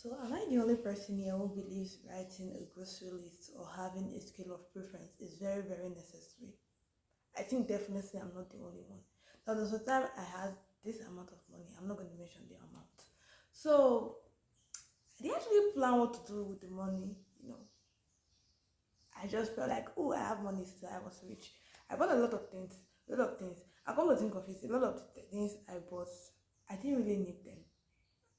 So, am I the only person here who believes writing a grocery list or having a scale of preference is very, very necessary? I think definitely I'm not the only one. Now, there's a time I had this amount of money. I'm not going to mention the amount. So, I didn't actually plan what to do with the money. I just felt like, oh, I have money, so I was rich. I bought a lot of things, a lot of things. I come to think of it, a lot of the things I bought, I didn't really need them.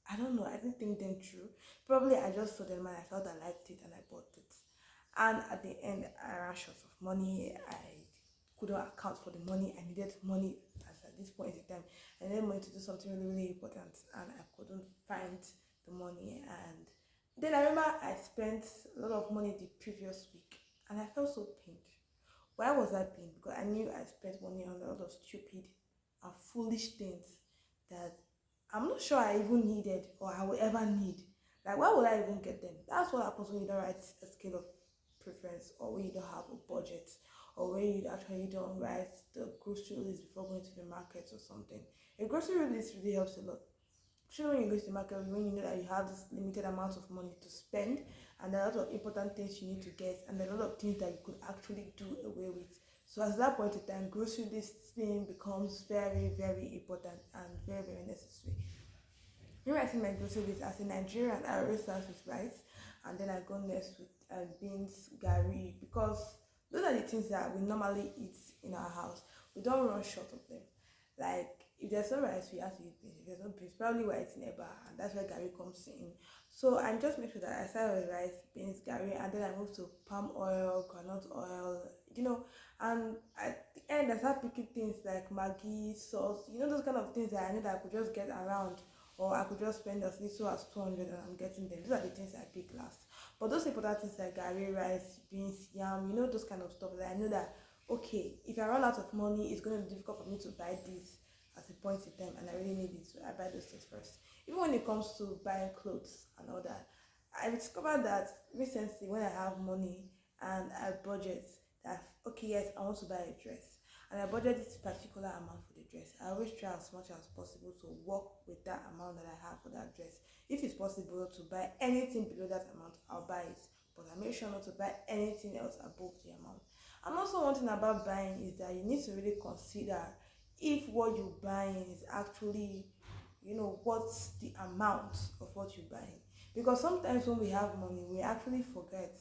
I don't know. I didn't think them through. Probably I just saw them and I felt I liked it and I bought it. And at the end, I ran short of money. I couldn't account for the money. I needed money as at this point in time. I needed money to do something really, really important, and I couldn't find the money. And then I remember I spent a lot of money the previous week, and I felt so pained. Why was I pained? Because I knew I spent money on a lot of stupid and foolish things that I'm not sure I even needed or I will ever need. Like, why would I even get them? That's what happens when you don't write a scale of preference, or when you don't have a budget, or when you actually don't write the grocery list before going to the market or something. A grocery list really helps a lot. Especially when you go to the market, when you know that you have this limited amount of money to spend, and there are a lot of important things you need to get, and there are a lot of things that you could actually do away with. So at that point in time, grocery listing becomes very, very important and very, very necessary. Me writing my grocery list as a Nigerian, I always start with rice, and then I go next with beans, gari, because those are the things that we normally eat in our house. We don't run short of them. Like, if there's no rice, we have to eat beans. If there's no beans, probably we're eating eba, and that's where gari comes in. So I just make sure that I start with rice, beans, gari, and then I move to palm oil, groundnut oil, and at the end I start picking things like Maggi, sauce, those kind of things that I know that I could just get around, or I could just spend as little as 200 and I'm getting them. Those are the things I pick last. But those important things like gari, rice, beans, yam, those kind of stuff that I know that, okay, if I run out of money, it's going to be difficult for me to buy this at a point in time, and I really need it, so I buy those things first. Even when it comes to buying clothes and all that, I discovered that recently when I have money and I budget, that okay, yes, I want to buy a dress, and I budget this particular amount for the dress. I always try as much as possible to work with that amount that I have for that dress. If it's possible to buy anything below that amount, I'll buy it, but I make sure not to buy anything else above the amount. And also, one thing about buying is that you need to really consider if what you're buying is actually, what's the amount of what you're buying. Because sometimes when we have money, we actually forget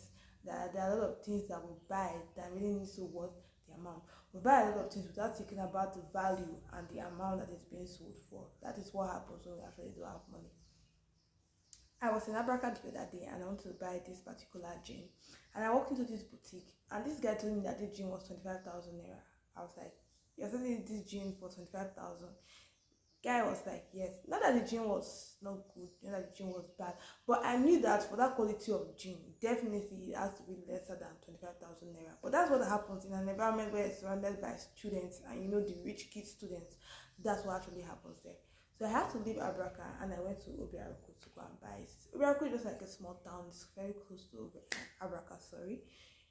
that there are a lot of things that we buy that really needs to worth the amount. We buy a lot of things without thinking about the value and the amount that it's being sold for. That is what happens when we actually don't have money. I was in Abraka the other day and I wanted to buy this particular jean. And I walked into this boutique and this guy told me that this jean was 25,000 naira. I was like, you're selling this jean for 25,000? Guy was like, yes. Not that the jean was not good, not that the jean was bad, but I knew that for that quality of jean, definitely it has to be lesser than 25,000 naira. But that's what happens in an environment where it's surrounded by students and the rich kid students. That's what actually happens there. So I had to leave Abraka and I went to Obiaruku to go and buy it. Obiaruku is just like a small town. It's very close to Abraka, sorry.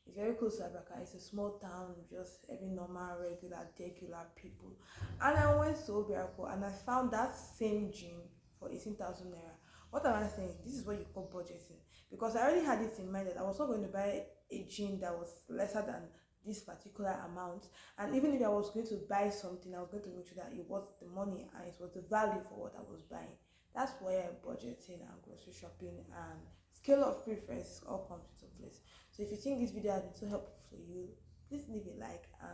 It's very close to Abraka. It's a small town with just every normal, regular, regular people. And I went to Obiaruku and I found that same jean for 18,000 naira. What am I saying? This is what you call budgeting. Because I already had it in mind that I was not going to buy a jean that was lesser than this particular amount. And even if I was going to buy something, I was going to make sure that it was the money and it was the value for what I was buying. That's where budgeting and grocery shopping and scale of preference all comes into place. So if you think this video has been so helpful for you, please leave a like and